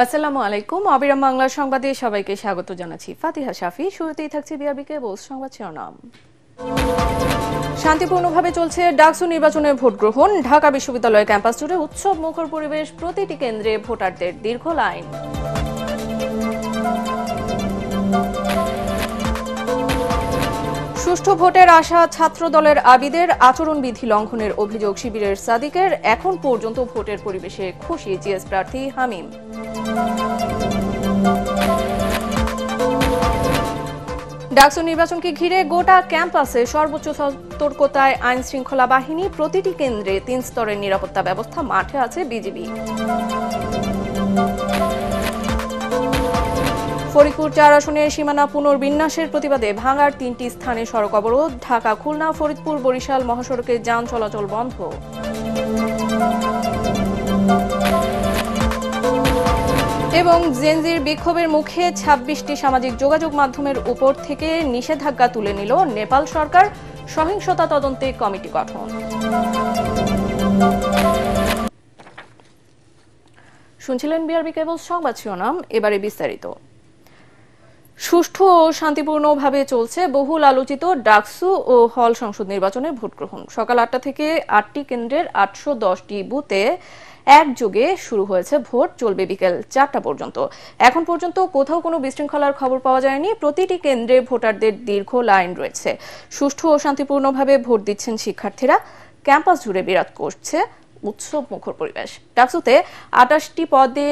আসসালামু আলাইকুম। অবিরাম বাংলা সংবাদে সবাইকে স্বাগত জানাচ্ছি। ফাতিহা শাফি। শুরুতেই থাকছে বিআরবি কেবল সংবাদ শিরোনাম। শান্তিপূর্ণভাবে চলছে ডাকসু নির্বাচনের ভোট গ্রহণ। ঢাকা বিশ্ববিদ্যালয় ক্যাম্পাস জুড়ে উৎসব মুখর পরিবেশ, প্রতিটি কেন্দ্রে ভোটারদের দীর্ঘ লাইন। সুষ্ঠু ভোটের আশা ছাত্র দলের আবিদের, আচরণবিধি লঙ্ঘনের অভিযোগ শিবিরের সাদিকের। এখন পর্যন্ত ভোটের পরিবেশে খুশি জিএস প্রার্থী হামিম। ডাকসু নির্বাচনকে ঘিরে গোটা ক্যাম্পাসে সর্বোচ্চ সতর্কতায় আইন শৃঙ্খলা বাহিনী। প্রতিটি কেন্দ্রে 3 স্তরের নিরাপত্তা ব্যবস্থা, মাঠে আছে বিজিবি। ফরিদপুর 4 আসনের সীমানা পুনর্বিন্যাসের প্রতিবাদে ভাঙার 3টি স্থানে সড়ক অবরোধ। ঢাকা, খুলনা, ফরিদপুর, বরিশাল মহাসড়কে যান চলাচল বন্ধ। এবং জেনজির বিক্ষোভের মুখে 26টি সামাজিক যোগাযোগ মাধ্যমের উপর থেকে নিষেধাজ্ঞা তুলে নিল নেপাল সরকার। সহিংসতা তদন্তে কমিটি গঠন। শুনছিলেন বিআরবি কেবল সংবাদ শিরোনাম, এবারে বিস্তারিত। সুষ্ঠু ও শান্তিপূর্ণভাবে চলছে বহুল আলোচিত ডাকসু ও হল সংসদ নির্বাচনের ভোট গ্রহণ। সকাল 8টা থেকে 8টি কেন্দ্রের 810টি বুথে একযোগে শুরু হয়েছে ভোট, চলবে বিকেল 4টা পর্যন্ত। এখন পর্যন্ত কোথাও কোনো বিশৃঙ্খলার খবর পাওয়া যায়নি। প্রতিটি কেন্দ্রে ভোটারদের দীর্ঘ লাইন রয়েছে। সুষ্ঠু ও শান্তিপূর্ণভাবে ভোট দিচ্ছেন শিক্ষার্থীরা। ক্যাম্পাস জুড়ে বিরাজ করছে উৎসব মুখর পরিবেশ। ডাকসুতে 28টি পদে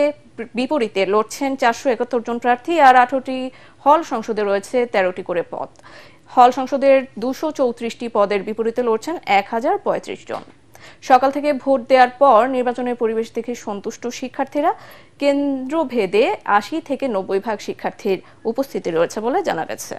বিপরীতে লড়ছেন 471 জন প্রার্থী, আর 18টি হল সংসদে রয়েছে 13টি করে পদ। হল সংসদের 234টি পদের বিপরীতে লড়ছেন 1035 জন। সকাল থেকে ভোট দেওয়ার পর নির্বাচনের পরিবেশ দেখে সন্তুষ্ট শিক্ষার্থীরা। কেন্দ্রভেদে 80 থেকে 90 ভাগ শিক্ষার্থীর উপস্থিতি রয়েছে বলে জানা গেছে।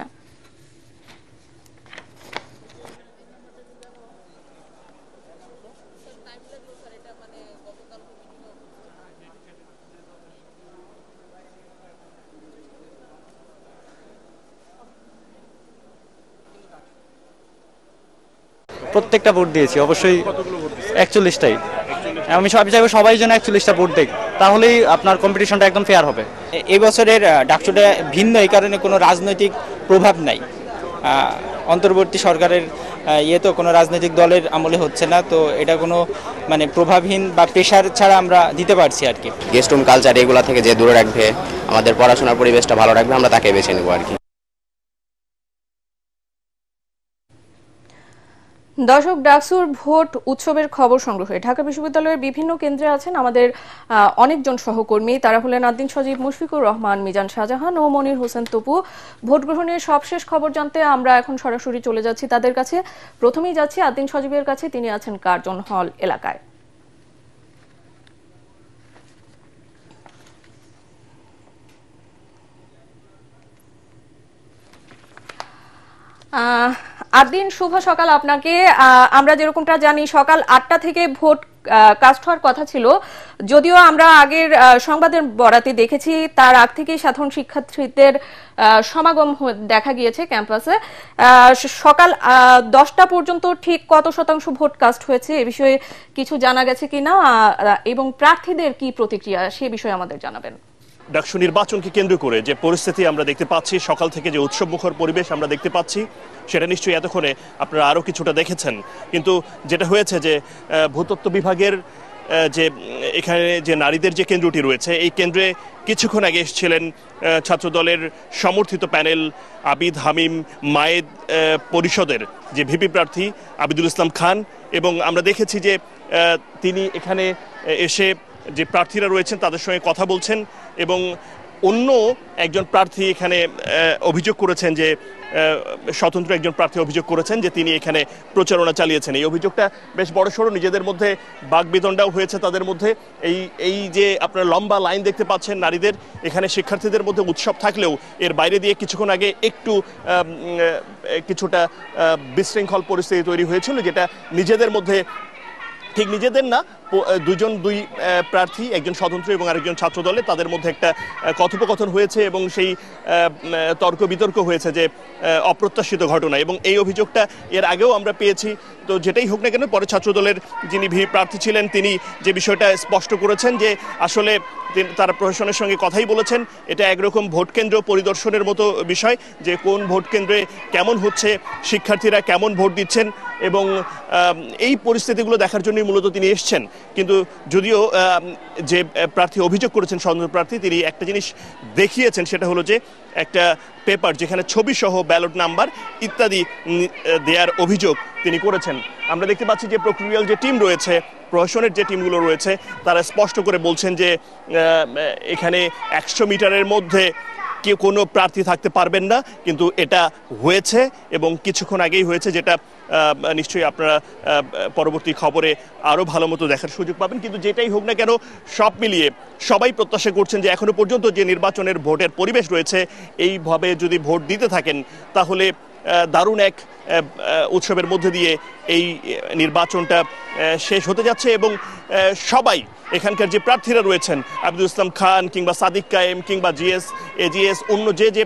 প্রত্যেকটা ভোট দিয়েছি, অবশ্যই 41টাই। আমি চাইবো সবাই যেন 41টা ভোট দেখ, তাহলেই আপনার কম্পিটিশনটা একদম ফেয়ার হবে। এই বছরের ডাকসুটা ভিন্ন, এই কারণে কোনো রাজনৈতিক প্রভাব নাই। অন্তর্বর্তী সরকারের তো কোনো রাজনৈতিক দলের আমলে হচ্ছে না, তো এটা কোনো প্রভাবহীন বা প্রেশার ছাড়া আমরা দিতে পারছি আর কি। গেস্ট রুম কালচার এগুলো থেকে যে দূরে রাখবে, আমাদের পড়াশোনার পরিবেশটা ভালো রাখবে, আমরা তাকে বেছে নেবো আর কি। দর্শক, ডাকসুর ভোট উৎসবের খবর সংগ্রহে ঢাকা বিশ্ববিদ্যালয়ের বিভিন্ন কেন্দ্রে আছেন আমাদের অনেকজন সহকর্মী। তারা হলেন আদ্দিন সজীব, মুশফিকুর রহমান, মিজান শাহজাহান ও মনির হোসেন তপু। ভোট গ্রহণের সবশেষ খবর জানতে আমরা এখন সরাসরি চলে যাচ্ছি তাদের কাছে। প্রথমেই যাচ্ছি আদ্দিন সজীবের কাছে, তিনি আছেন কার্জন হল এলাকায়। আদ্দিন, শুভ সকাল আপনাকে। আমরা যেরকমটা জানি সকাল 8টা থেকে ভোট কাস্ট হওয়ার কথা ছিল, যদিও আমরা আগের সংবাদের বরাতে দেখেছি তার আগ থেকেই সাধারণ শিক্ষার্থীদের সমাগম দেখা গিয়েছে ক্যাম্পাসে। সকাল 10টা পর্যন্ত ঠিক কত শতাংশ ভোট কাস্ট হয়েছে এ বিষয়ে কিছু জানা গেছে কিনা, এবং প্রার্থীদের কি প্রতিক্রিয়া সে বিষয়ে আমাদের জানাবেন। ডাকসু নির্বাচনকে কেন্দ্র করে যে পরিস্থিতি আমরা দেখতে পাচ্ছি, সকাল থেকে যে উৎসব মুখর পরিবেশ আমরা দেখতে পাচ্ছি, সেটা নিশ্চয়ই এতক্ষণে আপনারা আরও কিছুটা দেখেছেন। কিন্তু যেটা হয়েছে যে ভূতত্ত্ব বিভাগের যে এখানে যে নারীদের যে কেন্দ্রটি রয়েছে, এই কেন্দ্রে কিছুক্ষণ আগে এসেছিলেন ছাত্রদলের সমর্থিত প্যানেল আবিদ হামিম মায়েদ পরিষদের যে ভিপি প্রার্থী আবিদুল ইসলাম খান, এবং আমরা দেখেছি যে তিনি এখানে এসে যে প্রার্থীরা রয়েছেন তাদের সঙ্গে কথা বলছেন। এবং অন্য একজন প্রার্থী এখানে অভিযোগ করেছেন যে স্বতন্ত্র একজন প্রার্থী অভিযোগ করেছেন যে তিনি এখানে প্রচারণা চালিয়েছেন। এই অভিযোগটা বেশ বড়সড়, নিজেদের মধ্যে বাকবিতণ্ডাও হয়েছে তাদের মধ্যে। এই যে আপনারা লম্বা লাইন দেখতে পাচ্ছেন নারীদের, এখানে শিক্ষার্থীদের মধ্যে উৎসব থাকলেও এর বাইরে দিয়ে কিছুক্ষণ আগে কিছুটা বিশৃঙ্খল পরিস্থিতি তৈরি হয়েছিল, যেটা নিজেদের মধ্যে, ঠিক নিজেদের না, দুই প্রার্থী, একজন স্বতন্ত্র এবং আরেকজন ছাত্র দলে, তাদের মধ্যে একটা কথোপকথন হয়েছে এবং সেই তর্ক বিতর্ক হয়েছে যে অপ্রত্যাশিত ঘটনা, এবং এই অভিযোগটা এর আগেও আমরা পেয়েছি। তো যেটাই হোক না কেন, পরে ছাত্রদলের যিনি প্রার্থী ছিলেন তিনি যে বিষয়টা স্পষ্ট করেছেন যে আসলে তারা প্রশাসনের সঙ্গে কথাই বলেছেন, এটা একরকম ভোট কেন্দ্র পরিদর্শনের মতো বিষয়, যে কোন ভোট কেন্দ্রে কেমন হচ্ছে, শিক্ষার্থীরা কেমন ভোট দিচ্ছেন, এবং এই পরিস্থিতিগুলো দেখার জন্যই মূলত তিনি এসছেন। কিন্তু যদিও যে প্রার্থী অভিযোগ করেছেন, স্বতন্ত্র প্রার্থী, তিনি একটা জিনিস দেখিয়েছেন, সেটা হলো যে একটা পেপার যেখানে ছবি সহ ব্যালট নাম্বার ইত্যাদি দেওয়ার অভিযোগ তিনি করেছেন। আমরা দেখতে পাচ্ছি যে প্রক্রিয়াল যে টিম রয়েছে, প্রশাসনের যে টিমগুলো রয়েছে, তারা স্পষ্ট করে বলছেন যে এখানে 100 মিটারের মধ্যে কেউ কোনো প্রার্থী থাকতে পারবেন না, কিন্তু এটা হয়েছে এবং কিছুক্ষণ আগেই হয়েছে, যেটা নিশ্চয়ই আপনারা পরবর্তী খবরে আরও ভালো মতো দেখার সুযোগ পাবেন। কিন্তু যেটাই হোক না কেন, সব মিলিয়ে সবাই প্রত্যাশা করছেন যে এখনো পর্যন্ত যে নির্বাচনের ভোটের পরিবেশ রয়েছে, এইভাবে যদি ভোট দিতে থাকেন তাহলে দারুণ এক উৎসবের মধ্যে দিয়ে এই নির্বাচনটা শেষ হতে যাচ্ছে। এবং সবাই এখানকার যে প্রার্থীরা রয়েছেন, আব্দুল ইসলাম খান কিংবা সাদিক কায়েম কিংবা জিএস, এজিএস, অন্য যে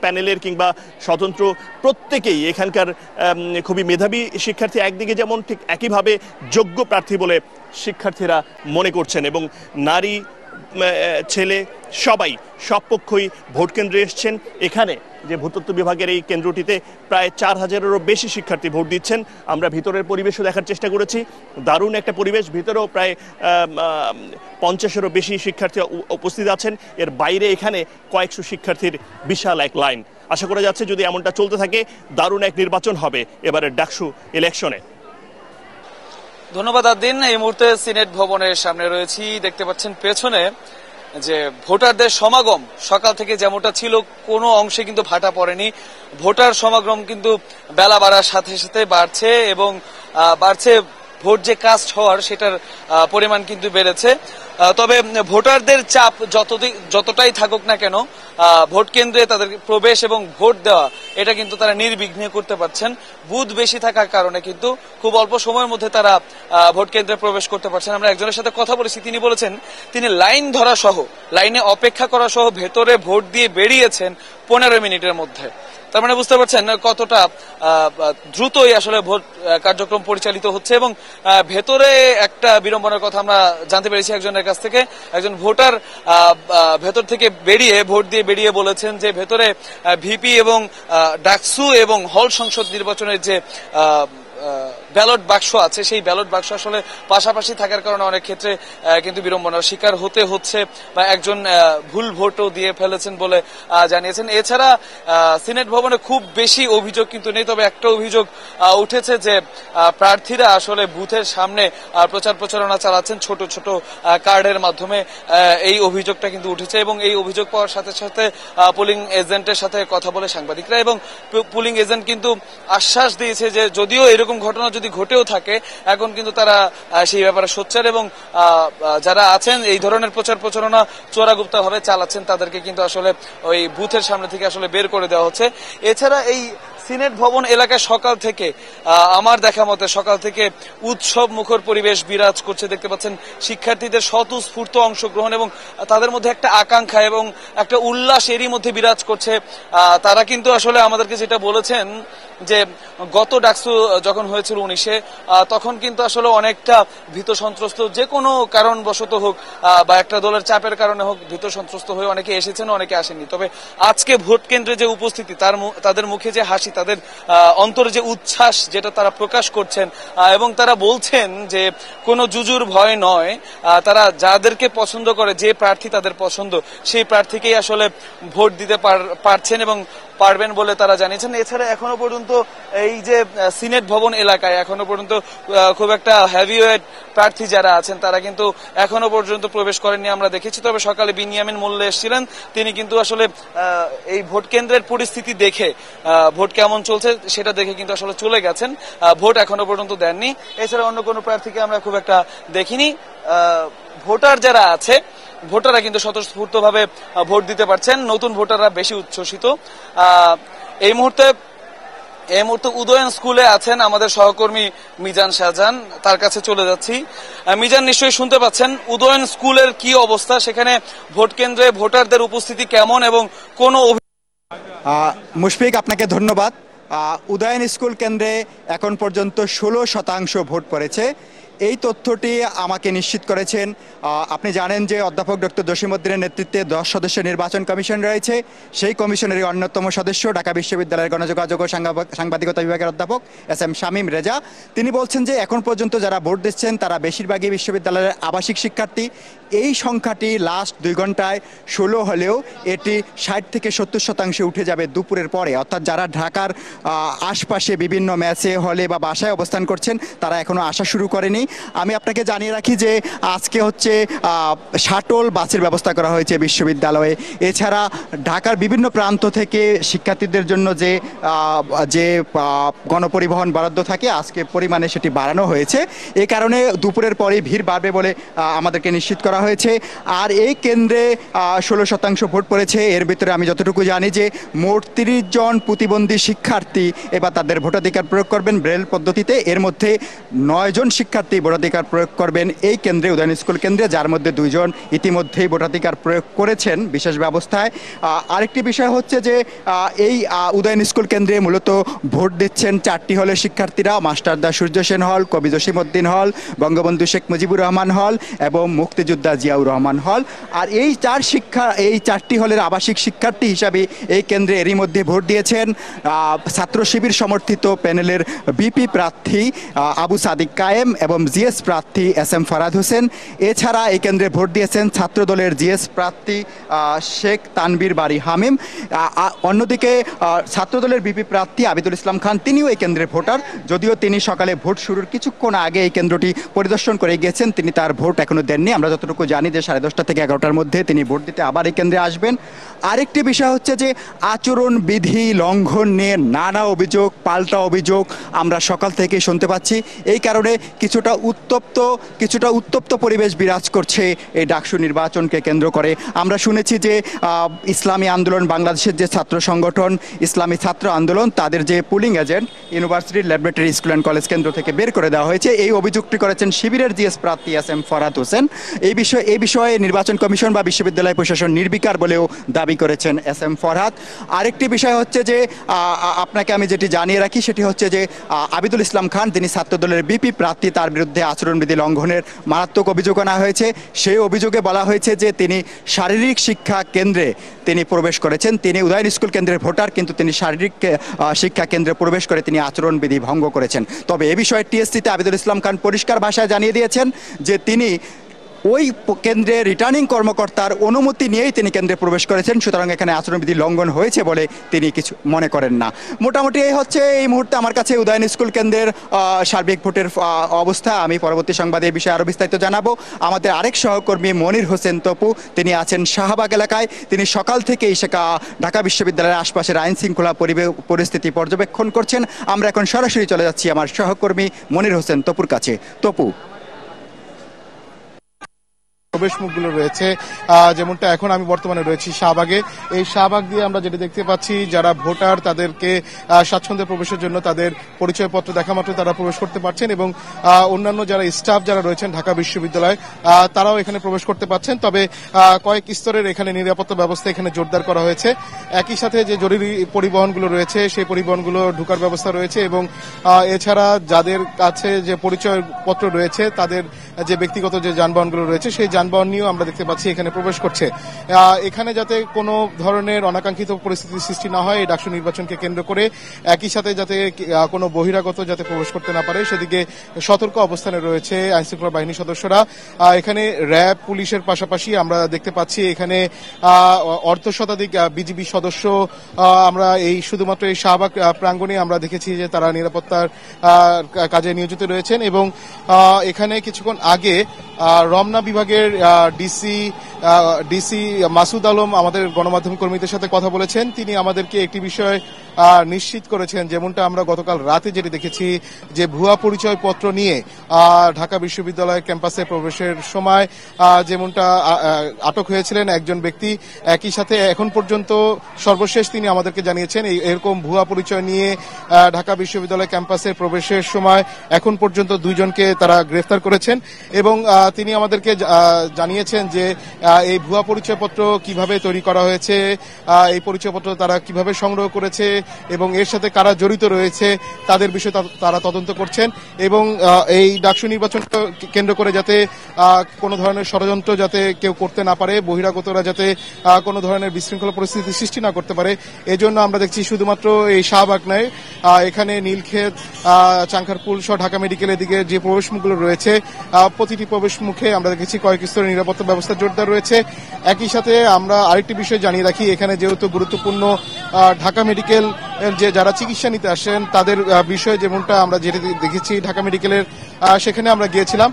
প্যানেলের কিংবা স্বতন্ত্র, প্রত্যেকেই এখানকার খুবই মেধাবী শিক্ষার্থী, একদিকে যেমন ঠিক একইভাবে যোগ্য প্রার্থী বলে শিক্ষার্থীরা মনে করছেন। এবং নারী, ছেলে, সবাই, সব পক্ষই ভোট কেন্দ্রে এসছেন। এখানে যে ভূতত্ত্ব বিভাগের এই কেন্দ্রটিতে প্রায় 4000-এরও বেশি শিক্ষার্থী ভোট দিচ্ছেন। আমরা ভিতরের পরিবেশও দেখার চেষ্টা করেছি, দারুণ একটা পরিবেশ। ভিতরেও প্রায় 50-এরও বেশি শিক্ষার্থী উপস্থিত আছেন। এর বাইরে এখানে কয়েকশো শিক্ষার্থীর বিশাল এক লাইন। আশা করা যাচ্ছে যদি এমনটা চলতে থাকে, দারুণ এক নির্বাচন হবে এবারের ডাকসু ইলেকশনে। ধন্যবাদ আদ্দিন। এই মুহূর্তে সিনেট ভবনের সামনে রয়েছি। দেখতে পাচ্ছেন পেছনে যে ভোটারদের সমাগম সকাল থেকে যেমনটা ছিল, কোনো অংশে কিন্তু ভাটা পড়েনি। ভোটার সমাগম কিন্তু বেলা বাড়ার সাথে সাথে বাড়ছে, এবং বাড়ছে ভোট যে কাস্ট হওয়ার সেটার পরিমাণ কিন্তু বেড়েছে। তবে ভোটারদের চাপ যতটাই থাকুক না কেন, ভোট কেন্দ্রে তাদের প্রবেশ এবং ভোট দেওয়া এটা কিন্তু তারা নির্বিঘ্নে করতে পারছেন। বুথ বেশি থাকার কারণে কিন্তু খুব অল্প সময়ের মধ্যে তারা ভোট কেন্দ্রে প্রবেশ করতে পারছেন। আমরা একজনের সাথে কথা বলেছি, তিনি বলেছেন তিনি লাইন ধরা সহ, লাইনে অপেক্ষা করা সহ ভেতরে ভোট দিয়ে বেরিয়েছেন 15 মিনিটের মধ্যে। তার মানে বুঝতে পারছেন কতটা দ্রুতই আসলে ভোট কার্যক্রম পরিচালিত হচ্ছে। এবং ভেতরে একটা বিড়ম্বনার কথা আমরা জানতে পেরেছি একজনের কাছ থেকে। একজন ভোটার ভেতর থেকে বেরিয়ে, ভোট দিয়ে বেরিয়ে বলেছেন যে ভেতরে ভিপি এবং ডাকসু এবং হল সংসদ নির্বাচনের যে ব্যালট বাক্স আছে, সেই ব্যালট বাক্স আসলে পাশাপাশি থাকার কারণে অনেক ক্ষেত্রে কিন্তু বিড়ম্বনার শিকার হতে হচ্ছে, বা একজন ভুল ভোটও দিয়ে ফেলেছেন বলে জানিয়েছেন। এছাড়া সিনেট ভবনে খুব বেশি অভিযোগ কিন্তু নেই, তবে একটা অভিযোগ উঠেছে যে প্রার্থীরা আসলে বুথের সামনে প্রচার প্রচারণা চালাচ্ছেন ছোট ছোট কার্ডের মাধ্যমে। এই অভিযোগটা কিন্তু উঠেছে, এবং এই অভিযোগ পাওয়ার সাথে সাথে পোলিং এজেন্টের সাথে কথা বলে সাংবাদিকরা, এবং পোলিং এজেন্ট কিন্তু আশ্বাস দিয়েছে যে যদিও এরকম ঘটনা যদি ঘটেও থাকে, এখন কিন্তু তারা সেই ব্যাপারে সোচ্চার, এবং যারা আছেন এই ধরনের প্রচার প্রচারণা চোরাগুপ্তা ভাবে চালাচ্ছেন তাদেরকে কিন্তু আসলে ওই বুথের সামনে থেকে আসলে বের করে দেওয়া হচ্ছে। এছাড়া এই সিনেট ভবন এলাকায় সকাল থেকে, আমার দেখা মতে সকাল থেকে উৎসব মুখর পরিবেশ বিরাজ করছে। দেখতে পাচ্ছেন শিক্ষার্থীদের স্বতঃস্ফূর্ত অংশগ্রহণ এবং তাদের মধ্যে একটা আকাঙ্ক্ষা এবং একটা উল্লাস এরই মধ্যে বিরাজ করছে। তারা কিন্তু আসলে আমাদেরকে যেটা বলেছেন যে গত ডাকসু যখন হয়েছিল 19-এ, তখন কিন্তু আসলে অনেকটা ভীত সন্ত্রস্ত, যে কোনো কারণবশত হোক বা একটা দলের চাপের কারণে হোক, ভীত সন্ত্রস্ত হয়ে অনেকে এসেছেন, অনেকে আসেননি। তবে আজকে ভোট কেন্দ্রে যে উপস্থিতি, তাদের মুখে যে হাসি, তাদের অন্তরে যে উচ্ছ্বাস যেটা তারা প্রকাশ করছেন, এবং তারা বলছেন যে কোনো জুজুর ভয় নয়, তারা যাদেরকে পছন্দ করে, যে প্রার্থী তাদের পছন্দ, সেই প্রার্থীকেই আসলে ভোট দিতে পারছেন এবং পারবেন বলে তারা জানিয়েছেন। এছাড়া এখনো পর্যন্ত এই যে সিনেট ভবন এলাকায় এখনো পর্যন্ত খুব একটা হেভিওয়েট প্রার্থী যারা আছেন তারা কিন্তু এখনো পর্যন্ত প্রবেশ করেননি আমরা দেখেছি। তবে সকালে বিনিয়ামিন মোল্লা এসেছিলেন, তিনি কিন্তু আসলে এই ভোট কেন্দ্রের পরিস্থিতি দেখে, ভোট কেমন চলছে সেটা দেখে কিন্তু আসলে চলে গেছেন, ভোট এখনো পর্যন্ত দেননি। এছাড়া অন্য কোনো প্রার্থীকে আমরা খুব একটা দেখিনি। ভোটার যারা আছে, ভোটাররা কিন্তু স্বতঃস্ফূর্তভাবে ভোট দিতে পারছেন, নতুন ভোটাররা বেশি উচ্ছ্বসিত। এই মুহূর্তে এই মুহূর্তে উদয়ন স্কুলে আছেন আমাদের সহকর্মী মিজান শাহজাহান, তার কাছে চলে যাচ্ছি। মিজান, নিশ্চয়ই শুনতে পাচ্ছেন উদয়ন স্কুলের কি অবস্থা, সেখানে ভোট কেন্দ্রে ভোটারদের উপস্থিতি কেমন এবং কোন মুশফিক, আপনাকে ধন্যবাদ। উদয়ন স্কুল কেন্দ্রে এখন পর্যন্ত 16% ভোট পড়েছে। এই তথ্যটি আমাকে নিশ্চিত করেছেন, আপনি জানেন যে অধ্যাপক ডক্টর জসিমউদ্দিনের নেতৃত্বে 10 সদস্যের নির্বাচন কমিশন রয়েছে। সেই কমিশনের অন্যতম সদস্য ঢাকা বিশ্ববিদ্যালয়ের গণযোগাযোগ ও সাংবাদিকতা বিভাগের অধ্যাপক SM শামীম রেজা। তিনি বলছেন যে এখন পর্যন্ত যারা ভোট দিচ্ছেন তারা বেশিরভাগই বিশ্ববিদ্যালয়ের আবাসিক শিক্ষার্থী। এই সংখ্যাটি লাস্ট 2 ঘন্টায় 16 হলেও এটি 60 থেকে 70% উঠে যাবে দুপুরের পরে। অর্থাৎ যারা ঢাকার আশপাশে বিভিন্ন ম্যাচে হলে বা বাসায় অবস্থান করছেন তারা এখনও আসা শুরু করেনি। আমি আপনাকে জানিয়ে রাখি যে আজকে হচ্ছে শাটল বাসের ব্যবস্থা করা হয়েছে বিশ্ববিদ্যালয়ে। এছাড়া ঢাকার বিভিন্ন প্রান্ত থেকে শিক্ষার্থীদের জন্য যে গণপরিবহন বরাদ্দ থাকে আজকে পরিমাণে সেটি বাড়ানো হয়েছে। এ কারণে দুপুরের পরে ভিড় বাড়বে বলে আমাদেরকে নিশ্চিত করা হয়েছে। আর এই কেন্দ্রে 16% ভোট পড়েছে। এর ভিতরে আমি যতটুকু জানি যে মোট 30 জন প্রতিবন্ধী শিক্ষার্থী এবার তাদের ভোটাধিকার প্রয়োগ করবেন ব্রেল পদ্ধতিতে। এর মধ্যে 9 জন শিক্ষার্থী ভোটাধিকার প্রয়োগ করবেন এই কেন্দ্রে, উদয়ন স্কুল কেন্দ্রে, যার মধ্যে 2 জন ইতিমধ্যেই ভোটাধিকার প্রয়োগ করেছেন বিশেষ ব্যবস্থায়। আরেকটি বিষয় হচ্ছে যে এই উদয়ন স্কুল কেন্দ্রে মূলত ভোট দিচ্ছেন 4টি হলের শিক্ষার্থীরা: মাস্টারদা সূর্য সেন হল, কবি জসিমউদ্দিন হল, বঙ্গবন্ধু শেখ মুজিবুর রহমান হল এবং মুক্তিযোদ্ধা জিয়াউর রহমান হল। আর এই 4টি হলের আবাসিক শিক্ষার্থী হিসাবে এই কেন্দ্রে এরই মধ্যে ভোট দিয়েছেন ছাত্র শিবির সমর্থিত প্যানেলের বিপি প্রার্থী আবু সাদিক কায়েম এবং জিএস প্রার্থী SM ফরাদ হোসেন। এছাড়া এই কেন্দ্রে ভোট দিয়েছেন ছাত্রদলের জিএস প্রার্থী শেখ তানবীর বাড়ি হামিম। অন্যদিকে ছাত্রদলের বিপি প্রার্থী আবিদুল ইসলাম খান, তিনিও এই কেন্দ্রের ভোটার, যদিও তিনি সকালে ভোট শুরুর কিছুক্ষণ আগে এই কেন্দ্রটি পরিদর্শন করে গিয়েছেন। তিনি তার ভোট এখনো দেননি। আমরা যতটুকু জানি যে 10:30 থেকে 11টার মধ্যে তিনি ভোট দিতে আবার এই কেন্দ্রে আসবেন। আরেকটি বিষয় হচ্ছে যে আচরণ বিধি লঙ্ঘন নিয়ে নানা অভিযোগ, পাল্টা অভিযোগ আমরা সকাল থেকে শুনতে পাচ্ছি। এই কারণে কিছুটা উত্তপ্ত পরিবেশ বিরাজ করছে এই ডাকসু নির্বাচনকে কেন্দ্র করে। আমরা শুনেছি যে ইসলামী আন্দোলন বাংলাদেশের যে ছাত্র সংগঠন ইসলামী ছাত্র আন্দোলন, তাদের যে পুলিং এজেন্ট ইউনিভার্সিটির ল্যাবরেটরি স্কুল অ্যান্ড কলেজ কেন্দ্র থেকে বের করে দেওয়া হয়েছে। এই অভিযোগটি করেছেন শিবিরের জিএস প্রার্থী SM ফরাদ হোসেন। এই বিষয়ে নির্বাচন কমিশন বা বিশ্ববিদ্যালয় প্রশাসন নির্বিকার বলেও দাবি করেছেন SM ফরহাদ। আরেকটি বিষয় হচ্ছে যে আপনাকে আমি যেটি জানিয়ে রাখি সেটি হচ্ছে যে আবিদুল ইসলাম খান, তিনি ছাত্রদলের বিপি প্রার্থী, তার বিরুদ্ধে আচরণবিধি লঙ্ঘনের মারাত্মক অভিযোগ আনা হয়েছে। সেই অভিযোগে বলা হয়েছে যে তিনি শারীরিক শিক্ষা কেন্দ্রে তিনি প্রবেশ করেছেন। তিনি উদয়ন স্কুল কেন্দ্রের ভোটার, কিন্তু তিনি শারীরিক শিক্ষা কেন্দ্রে প্রবেশ করে তিনি আচরণবিধি ভঙ্গ করেছেন। তবে এ বিষয়ে টিএসসিতে আবিদুল ইসলাম খান পরিষ্কার ভাষায় জানিয়ে দিয়েছেন যে তিনি ওই কেন্দ্রে রিটার্নিং কর্মকর্তার অনুমতি নিয়েই তিনি কেন্দ্রে প্রবেশ করেছেন, সুতরাং এখানে আচরণবিধি লঙ্ঘন হয়েছে বলে তিনি কিছু মনে করেন না। মোটামুটি এই হচ্ছে এই মুহূর্তে আমার কাছে উদয়ন স্কুল কেন্দ্রের সার্বিক ভোটের অবস্থা। আমি পরবর্তী সংবাদে এই বিষয়ে আরও বিস্তারিত জানাবো। আমাদের আরেক সহকর্মী মনির হোসেন তপু, তিনি আছেন শাহবাগ এলাকায়। তিনি সকাল থেকেই ঢাকা বিশ্ববিদ্যালয়ের আশপাশের আইন শৃঙ্খলা পরিস্থিতি পর্যবেক্ষণ করছেন। আমরা এখন সরাসরি চলে যাচ্ছি আমার সহকর্মী মনির হোসেন তপুর কাছে। তপু, প্রবেশ মুখগুলো রয়েছে, যেমনটা এখন আমি বর্তমানে রয়েছি শাহবাগে। এই শাহবাগ দিয়ে আমরা যেটা দেখতে পাচ্ছি, যারা ভোটার তাদেরকে স্বাচ্ছন্দ্যে প্রবেশের জন্য তাদের পরিচয়পত্র দেখা মাত্র তারা প্রবেশ করতে পারছেন এবং অন্যান্য যারা স্টাফ যারা রয়েছেন ঢাকা বিশ্ববিদ্যালয় তারাও এখানে প্রবেশ করতে পারছেন। তবে কয়েক স্তরের এখানে নিরাপত্তা ব্যবস্থা এখানে জোরদার করা হয়েছে। একই সাথে যে জরুরি পরিবহনগুলো রয়েছে সেই পরিবহনগুলো ঢোকার ব্যবস্থা রয়েছে এবং এছাড়া যাদের কাছে যে পরিচয়পত্র রয়েছে তাদের যে ব্যক্তিগত যে যানবাহনগুলো রয়েছে সেই যানবাহন নিয়েও আমরা দেখতে পাচ্ছি এখানে প্রবেশ করছে। এখানে যাতে কোনো ধরনের অনাকাঙ্ক্ষিত পরিস্থিতির সৃষ্টি না হয় এই ডাকসু নির্বাচনকে কেন্দ্র করে, একই সাথে যাতে কোনো বহিরাগত যাতে প্রবেশ করতে না পারে সেদিকে সতর্ক অবস্থানে রয়েছে আইনশৃঙ্খলা বাহিনীর সদস্যরা। এখানে র্যাব পুলিশের পাশাপাশি আমরা দেখতে পাচ্ছি এখানে অর্ধ শতাধিক বিজিবি সদস্য আমরা এই শুধুমাত্র এই শাহবাগ প্রাঙ্গণে আমরা দেখেছি যে তারা নিরাপত্তার কাজে নিয়োজিত রয়েছেন এবং এখানে কিছুক্ষণ আগে রমনা বিভাগের ডিসি মাসুদ আলম আমাদের গণমাধ্যম কর্মীদের সাথে কথা বলেছেন। তিনি আমাদেরকে একটি বিষয় নিশ্চিত করেছেন, যেমনটা আমরা গতকাল রাতে যেটি দেখেছি যে ভুয়া পরিচয়পত্র নিয়ে ঢাকা বিশ্ববিদ্যালয় ক্যাম্পাসে প্রবেশের সময় যেমনটা আটক হয়েছিলেন একজন ব্যক্তি, একই সাথে এখন পর্যন্ত সর্বশেষ তিনি আমাদেরকে জানিয়েছেন এরকম ভুয়া পরিচয় নিয়ে ঢাকা বিশ্ববিদ্যালয় ক্যাম্পাসে প্রবেশের সময় এখন পর্যন্ত 2 জনকে তারা গ্রেফতার করেছেন। এবং তিনি আমাদেরকে জানিয়েছেন যে এই ভুয়া পরিচয়পত্র কিভাবে তৈরি করা হয়েছে, এই পরিচয়পত্র তারা কিভাবে সংগ্রহ করেছে এবং এর সাথে কারা জড়িত রয়েছে তাদের বিষয়ে তারা তদন্ত করছেন। এবং এই ডাকসু নির্বাচন কেন্দ্র করে যাতে কোনো ধরনের ষড়যন্ত্র যাতে কেউ করতে না পারে, বহিরাগতরা যাতে কোনো ধরনের বিশৃঙ্খলা পরিস্থিতি সৃষ্টি না করতে পারে, এজন্য আমরা দেখছি শুধুমাত্র এই শাহবাগ নয়, এখানে নীলক্ষেত, চাংখারপুল সহ ঢাকা মেডিকেলের দিকে যে প্রবেশমুখগুলো রয়েছে প্রতিটি প্রবেশ মুখে আমরা দেখেছি কয়েক স্তরের নিরাপত্তা ব্যবস্থা জোরদার রয়েছে। একই সাথে আমরা আরেকটি বিষয় জানিয়ে রাখি, এখানে যেহেতু গুরুত্বপূর্ণ ঢাকা মেডিকেল যে যারা চিকিৎসা নিতে আসেন তাদের বিষয়ে যেমনটা আমরা যেটা দেখেছি ঢাকা মেডিকেলের সেখানে আমরা গিয়েছিলাম,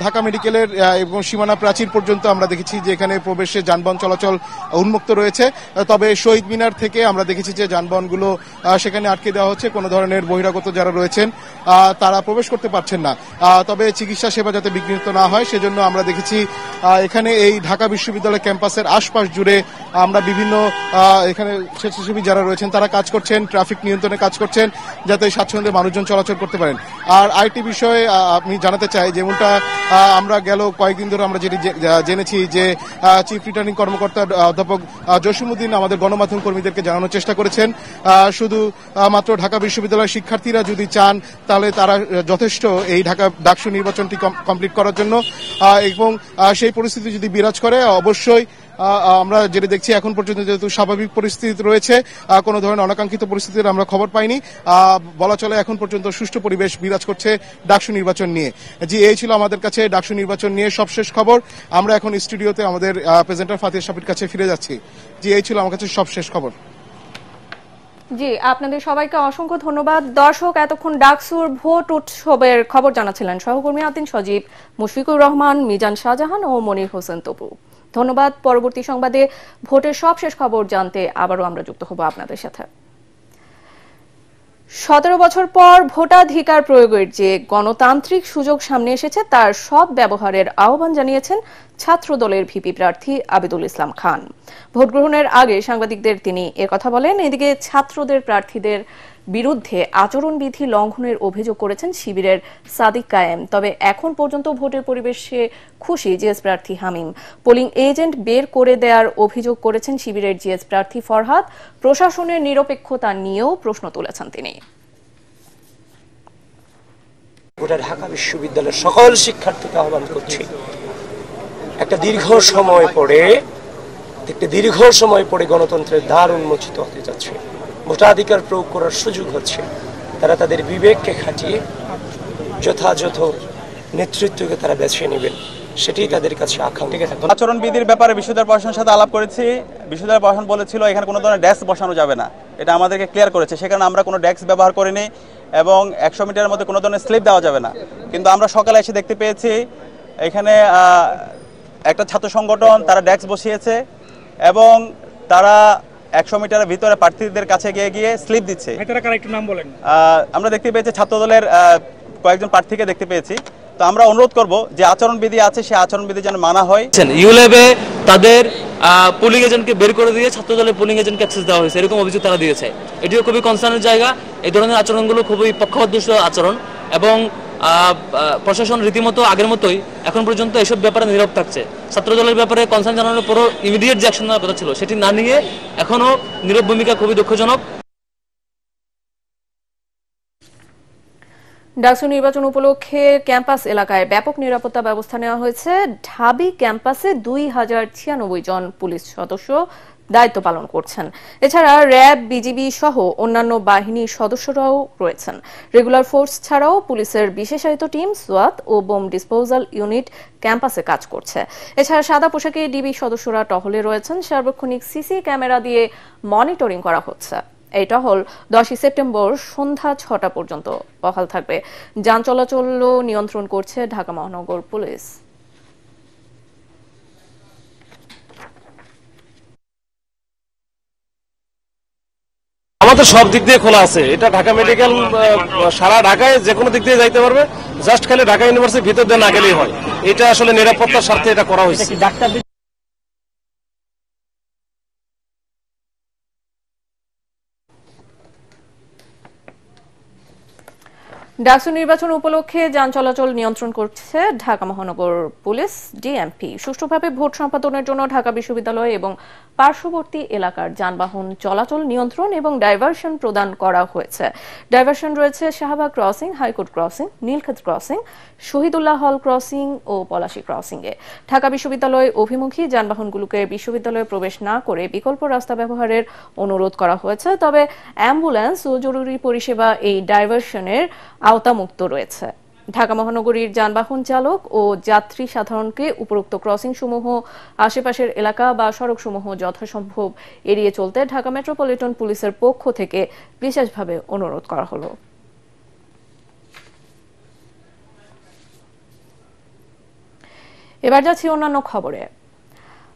ঢাকা মেডিকেলের এবং সীমানা প্রাচীর পর্যন্ত আমরা দেখেছি যে এখানে প্রবেশে যানবাহন চলাচল উন্মুক্ত রয়েছে। তবে শহীদ মিনার থেকে আমরা দেখেছি যে যানবাহনগুলো সেখানে আটকে দেওয়া হচ্ছে, কোনো ধরনের বহিরাগত যারা রয়েছেন তারা প্রবেশ করতে পারছেন না। তবে চিকিৎসা সেবা যাতে বিঘ্নিত না হয় সেজন্য আমরা দেখেছি এখানে এই ঢাকা বিশ্ববিদ্যালয় ক্যাম্পাসের আশপাশ জুড়ে আমরা বিভিন্ন এখানে স্বেচ্ছাসেবী যারা রয়েছেন তারা কাজ করছেন, ট্রাফিক নিয়ন্ত্রণে কাজ করছেন যাতে স্বাচ্ছন্দ্যে মানুষজন চলাচল করতে পারেন। আর আরেকটি বিষয়ে আমি জানাতে চাই, যেমনটা আমরা গেল কয়েকদিন ধরে আমরা যেটি জেনেছি যে চিফ রিটার্নিং কর্মকর্তা অধ্যাপক জসিমউদ্দিন আমাদের গণমাধ্যম কর্মীদেরকে জানানোর চেষ্টা করেছেন শুধু মাত্র ঢাকা বিশ্ববিদ্যালয়ের শিক্ষার্থীরা যদি চান তাহলে তারা যথেষ্ট এই ডাকসু নির্বাচনটি কমপ্লিট করার জন্য, এবং সেই পরিস্থিতি যদি বিরাজ করে অবশ্যই আমরা যেটা দেখছি এখন পর্যন্ত যেহেতু স্বাভাবিক পরিস্থিতি রয়েছে, কোনো ধরনের অনাকাঙ্ক্ষিত পরিস্থিতির আমরা খবর পাইনি, বলা চলে এখন পর্যন্ত সুষ্ঠু পরিবেশ বিরাজ করছে ডাকসু নির্বাচন নিয়ে। জি, এই ছিল আমাদের কাছে ডাকসু নির্বাচন নিয়ে সবশেষ খবর। আমরা এখন স্টুডিওতে আমাদের প্রেজেন্টার ফাতিহা শাফির কাছে ফিরে যাচ্ছি। জি, এই ছিল আমার কাছে সবশেষ খবর। জি, আপনাদের সবাইকে অসংখ্য ধন্যবাদ। দর্শক, এতক্ষণ ডাকসুর ভোট উৎসবের খবর জানাচ্ছিলেন সহকর্মী আতিন সজীব, মুশফিকুর রহমান, মিজান শাহজাহান ও মনির হোসেন তপু। ধন্যবাদ। পরবর্তী সংবাদে ভোটের সবশেষ খবর জানতে আবারও আমরা যুক্ত হব আপনাদের সাথে। 17 বছর পর ভোটাধিকার প্রয়োগের যে গণতান্ত্রিক সুযোগ সামনে এসেছে তার সৎ ব্যবহারের আহ্বান জানিয়েছেন ছাত্র দলের ভিপি প্রার্থী আবিদুল ইসলাম খান। ভোট গ্রহণের আগে সাংবাদিকদের তিনি একথা বলেন। এদিকে ছাত্রদের প্রার্থীদের বিরুদ্ধে আচরণবিধি লঙ্ঘনের অভিযোগ করেছেন শিবিরের সাদিক কায়েম। তবে এখন পর্যন্ত ভোটের পরিবেশে খুশি জিএস প্রার্থী হামিম। পোলিং এজেন্ট বের করে দেওয়ার অভিযোগ করেছেন শিবিরের জিএস প্রার্থী ফরহাদ। প্রশাসনের নিরপেক্ষতা নিয়েও প্রশ্ন তুলেছেন তিনি। গোটা ঢাকা বিশ্ববিদ্যালয়ের সকল শিক্ষার্থীকে আহ্বান করছি, একটা দীর্ঘ সময় পরে গণতন্ত্রের দ্বার উন্মোচিত হতে যাচ্ছে, ভোটাধিকার প্রয়োগ করার সুযোগ হচ্ছে। তারা তাদের বিবেককে খাটিয়ে যথাযথ নেতৃত্বকে তারা বেছে নেবেন, সেটাই তাদের কাছে আকাঙ্ক্ষা। আচরণবিধির ব্যাপারে বিশ্ববিদ্যালয় প্রশাসনের সাথে আলাপ করেছি। বিশ্ববিদ্যালয় প্রশাসন বলেছিল এখানে কোনো ধরনের ডেস্ক বসানো যাবে না, এটা আমাদেরকে ক্লিয়ার করেছে। সেখানে আমরা কোনো ডেস্ক ব্যবহার করিনি এবং 100 মিটারের মধ্যে কোনো ধরনের স্লিপ দেওয়া যাবে না। কিন্তু আমরা সকালে এসে দেখতে পেয়েছি এখানে একটা ছাত্র সংগঠন তারা ডেস্ক বসিয়েছে এবং তারা 100 মিটারের ভিতরে প্রার্থীদের কাছে গিয়ে স্লিপ দিচ্ছে। আমরা দেখতে পেয়েছি ছাত্র দলের কয়েকজন প্রার্থীকে দেখতে পেয়েছি। তো আমরা অনুরোধ করব যে আচরণবিধি আছে সেই আচরণবিধি যেন মানা হয়। ইউলেবে তাদের পোলিং এজেন্টকে বের করে দিয়ে ছাত্র দলের পোলিং এজেন্টকে অ্যাক্সেস দেওয়া হয়েছে, এরকম অভিযোগ তারা দিয়েছে। এটিও খুবই কনসার্নের জায়গা। এই ধরনের আচরণগুলো খুবই পক্ষপাতদুষ্ট আচরণ এবং প্রশাসন রীতিমতো আগের মতোই এখন পর্যন্ত এসব ব্যাপারে নীরব থাকছে। ছাত্র দলের ব্যাপারে কনসার্ন জানানোর পরও ইমিডিয়েট যে অ্যাকশন নেওয়ার কথা ছিল সেটি না নিয়ে এখনো নীরব ভূমিকা খুবই দুঃখজনক। ডাকসু নির্বাচন উপলক্ষে ক্যাম্পাস এলাকায় ব্যাপক নিরাপত্তা ব্যবস্থা নেওয়া হয়েছে। ঢাবি ক্যাম্পাসে 2096 জন পুলিশ সদস্য দায়িত্ব পালন করছেন। এছাড়া র্যাব, বিজিবি সহ অন্যান্য বাহিনীর সদস্যরাও রয়েছেন। রেগুলার ফোর্স ছাড়াও পুলিশের বিশেষায়িত টিম, সোয়াত ও বোম ডিসপোজাল ইউনিট ক্যাম্পাসে কাজ করছে। এছাড়া সাদা পোশাকে ডিবি সদস্যরা টহলে রয়েছেন। সার্বক্ষণিক সিসি ক্যামেরা দিয়ে মনিটরিং করা হচ্ছে। এই টহল 10 সেপ্টেম্বর সন্ধ্যা 6টা পর্যন্ত বহাল থাকবে। যান চলাচল নিয়ন্ত্রণ করছে ঢাকা মহানগর পুলিশ। তো সব দিক দিয়ে খোলা আছে, এটা ঢাকা মেডিকেল সারা ঢাকায় যে কোনো দিক দিয়ে যাইতে পারবে, জাস্ট খালি ঢাকা ইউনিভার্সিটির ভিতর দিয়ে না গেলেই হয়। এটা আসলে নিরাপত্তার স্বার্থে এটা করা হয়েছে। ডাকসু নির্বাচন উপলক্ষে যান চলাচল নিয়ন্ত্রণ করছে ঢাকা মহানগর পুলিশ ডিএমপি। সুষ্ঠুভাবে ভোট সম্পাদনের জন্য ঢাকা বিশ্ববিদ্যালয় এবং পার্শ্ববর্তী এলাকার যানবাহন চলাচল নিয়ন্ত্রণ এবং ডাইভারশন প্রদান করা হয়েছে। ডাইভারশন রয়েছে Shahbag crossing, high court crossing, Nilkhet crossing, Shahidullah হল ক্রসিং ও পলাশী ক্রসিং এ। ঢাকা বিশ্ববিদ্যালয় অভিমুখী যানবাহনগুলোকে বিশ্ববিদ্যালয়ে প্রবেশ না করে বিকল্প রাস্তা ব্যবহারের অনুরোধ করা হয়েছে। তবে অ্যাম্বুলেন্স ও জরুরি পরিষেবা এই ডাইভারশনের আওতামুক্ত রয়েছে। ঢাকা মহানগরীর যানবাহন চালক ও যাত্রী সাধারণকে উপরোক্ত ক্রসিং সমূহ, আশেপাশের এলাকা বা সড়ক সমূহ যথাসম্ভব এড়িয়ে চলতে ঢাকা মেট্রোপলিটন পুলিশের পক্ষ থেকে বিশেষভাবে অনুরোধ করা হলো। এবার যাচ্ছি অন্যান্য খবরে।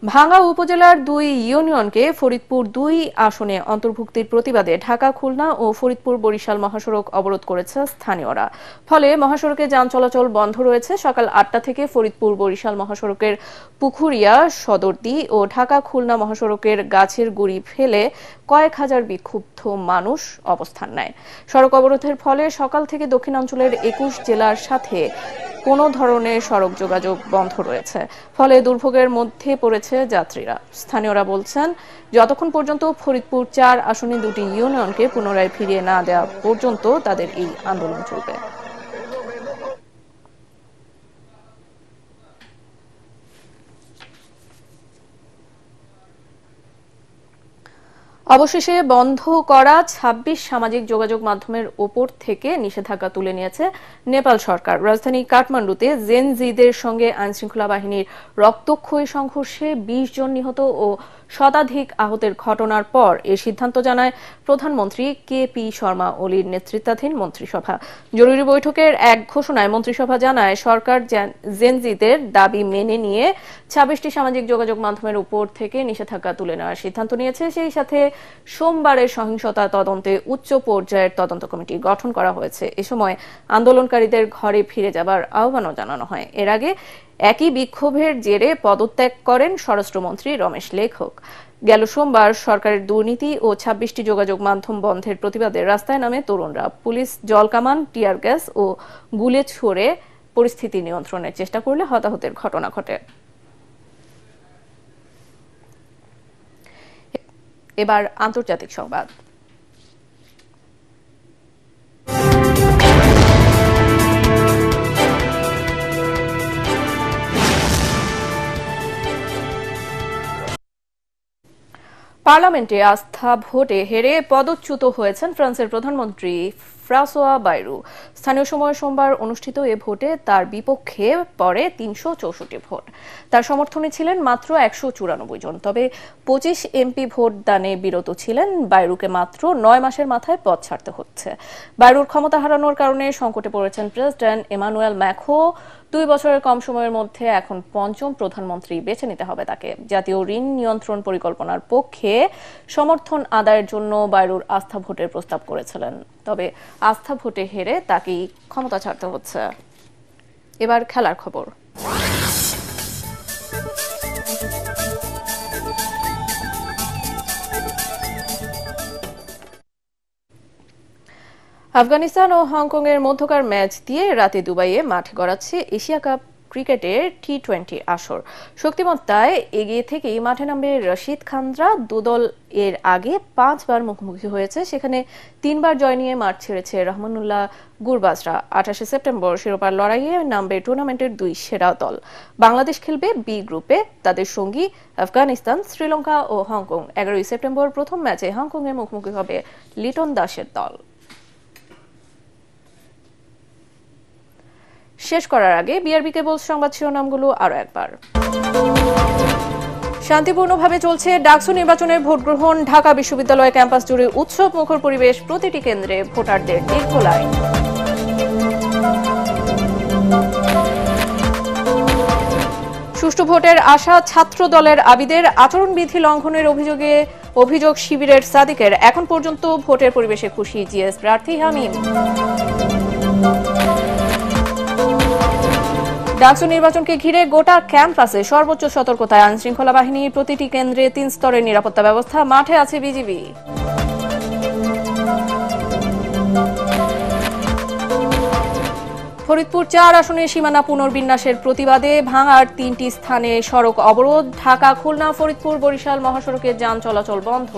ভাঙ্গা উপজেলার 2 ইউনিয়নকে ফরিদপুর 2 আসনে অন্তর্ভুক্তির প্রতিবাদে ঢাকা, খুলনা ও ফরিদপুর বরিশাল মহাসড়ক অবরোধ করেছে স্থানীয়রা। ফলে মহাসড়কে যান চলাচল বন্ধ রয়েছে। সকাল 8টা থেকে ফরিদপুর বরিশাল মহাসড়কের পুখুরিয়া, সদরদি ও ঢাকা খুলনা মহাসড়কের গাছের গুড়ি ফেলে কয়েক হাজার বিক্ষুব্ধ মানুষ অবস্থান নেয়। সড়ক অবরোধের ফলে সকাল থেকে দক্ষিণাঞ্চলের 21 জেলার সাথে কোনো ধরনের সড়ক যোগাযোগ বন্ধ রয়েছে। ফলে দুর্ভোগের মধ্যে পড়েছে যাত্রীরা। স্থানীয়রা বলছেন, যতক্ষণ পর্যন্ত ফরিদপুর 4 আসনে 2টি ইউনিয়নকে পুনরায় ফিরিয়ে না দেওয়া পর্যন্ত তাদের এই আন্দোলন চলবে। অবশেষে বন্ধ করা 26 সামাজিক যোগাযোগ মাধ্যমের ওপর থেকে নিষেধাজ্ঞা তুলে নিয়েছে নেপাল সরকার। রাজধানী কাঠমান্ডুতে জেন জিদের সঙ্গে আইনশৃঙ্খলা বাহিনীর রক্তক্ষয়ী সংঘর্ষে 20 জন নিহত ও শতাধিক আহতের ঘটনার পর এই সিদ্ধান্ত জানায় প্রধানমন্ত্রী KP শর্মা ওলির নেতৃত্বাধীন মন্ত্রিসভা। জরুরি বৈঠকের এক ঘোষণায় মন্ত্রিসভা জানায়, সরকার জেনজিদের দাবি মেনে নিয়ে 26টি সামাজিক যোগাযোগ মাধ্যমের উপর থেকে নিষেধাজ্ঞা তুলে নেওয়ার সিদ্ধান্ত নিয়েছে। সেই সাথে সোমবারের সহিংসতা তদন্তে উচ্চ পর্যায়ের তদন্ত কমিটি গঠন করা হয়েছে। এ সময় আন্দোলনকারীদের ঘরে ফিরে যাবার আহ্বানও জানানো হয়। এর আগে একই বিক্ষোভের জেরে পদত্যাগ করেন স্বরাষ্ট্রমন্ত্রী রমেশ লেখক। গেল সোমবার সরকারের দুর্নীতি ও 26টি যোগাযোগ মাধ্যম বন্ধের প্রতিবাদে রাস্তায় নামে তরুণরা। পুলিশ জলকামান, টিয়ার গ্যাস ও গুলি ছুড়ে পরিস্থিতি নিয়ন্ত্রণের চেষ্টা করলে হতাহতের ঘটনা ঘটে। এবার আন্তর্জাতিক সংবাদ। পার্লামেন্টে আস্থা ভোটে হেরে পদচ্যুত হয়েছেন ফ্রান্সের প্রধানমন্ত্রী ফ্রাঁসোয়া বাইরু। স্থানীয় সময় সোমবার অনুষ্ঠিত এ ভোটে তার বিপক্ষে পড়ে 364 ভোট। তার সমর্থনে ছিলেন মাত্র 194 জন। তবে 25 এমপি ভোট দানে বিরত ছিলেন। বাইরুকে মাত্র 9 মাসের মাথায় পদ ছাড়তে হচ্ছে। বাইরুর ক্ষমতা হারানোর কারণে সংকটে পড়েছেন প্রেসিডেন্ট এমানুয়েল ম্যাখো। 2 বছরের কম সময়ের মধ্যে এখন 5ম প্রধানমন্ত্রী বেছে নিতে হবে তাকে। জাতীয় ঋণ নিয়ন্ত্রণ পরিকল্পনার পক্ষে সমর্থন আদায়ের জন্য বাইরুর আস্থা ভোটের প্রস্তাব করেছিলেন। তবে আস্থা ভোটে হেরে তাকেই ক্ষমতা ছাড়তে হচ্ছে। এবার খেলার খবর। আফগানিস্তান ও হংকং এর মধ্যকার ম্যাচ দিয়ে রাতে দুবাইয়ে মাঠ গড়াচ্ছে এশিয়া কাপ ক্রিকেটের T20 আসর। শক্তিমত্তায় এগিয়ে থেকেই মাঠে নামবে রশিদ খানরা। দুদল এর আগে 5 বার মুখোমুখি হয়েছে, সেখানে 3 বার জয় নিয়ে মাঠ ছেড়েছে রহমানুল্লাহ গুরবাজরা। 28 সেপ্টেম্বর শিরোপার লড়াইয়ে নামবে টুর্নামেন্টের 2 সেরা দল। বাংলাদেশ খেলবে বি গ্রুপে, তাদের সঙ্গী আফগানিস্তান, শ্রীলঙ্কা ও হংকং। 11 সেপ্টেম্বর প্রথম ম্যাচে হংকং এর মুখোমুখি হবে লিটন দাসের দল। শেষ করার আগে বিআরবি কেবলস সংবাদ শিরোনামগুলো আরো একবার। শান্তিপূর্ণভাবে চলছে ডাকসু নির্বাচনের ভোট গ্রহণ। ঢাকা বিশ্ববিদ্যালয় ক্যাম্পাস জুড়ে উৎসব মুখর পরিবেশ। প্রতিটি কেন্দ্রে ভোটারদের দীর্ঘ লাইন। সুষ্ঠু ভোটের আশা ছাত্র দলের আবিদের। আচরণবিধি লঙ্ঘনের অভিযোগে অভিযোগ শিবিরের সাদিকের। এখন পর্যন্ত ভোটের পরিবেশে খুশি জিএস প্রার্থী হামিম। ডাকসু নির্বাচনকে ঘিরে গোটা ক্যাম্পাসে সর্বোচ্চ সতর্কতায় আইনশৃঙ্খলা বাহিনীর। প্রতিটি কেন্দ্রে 3 স্তরের নিরাপত্তা ব্যবস্থা। মাঠে আছে বিজিবি। ফরিদপুর 4 আসনের সীমানা পুনর্বিন্যাসের প্রতিবাদে ভাঙার 3টি স্থানে সড়ক অবরোধ। ঢাকা, খুলনা, ফরিদপুর, বরিশাল মহাসড়কে যান চলাচল বন্ধ।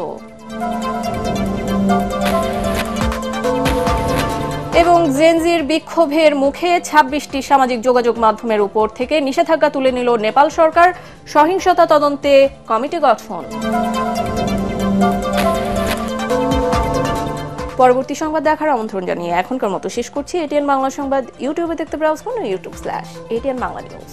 এবং জেনজির বিক্ষোভের মুখে 26টি সামাজিক যোগাযোগ মাধ্যমের উপর থেকে নিষেধাজ্ঞা তুলে নিল নেপাল সরকার। সহিংসতা তদন্তে কমিটি গঠন। পরবর্তী সংবাদ দেখার আমন্ত্রণ জানিয়ে এখনকার মতো শেষ করছি। এটিএন বাংলা সংবাদ ইউটিউবে দেখতে ব্রাউজ করুন youtube/ATN Bangla News।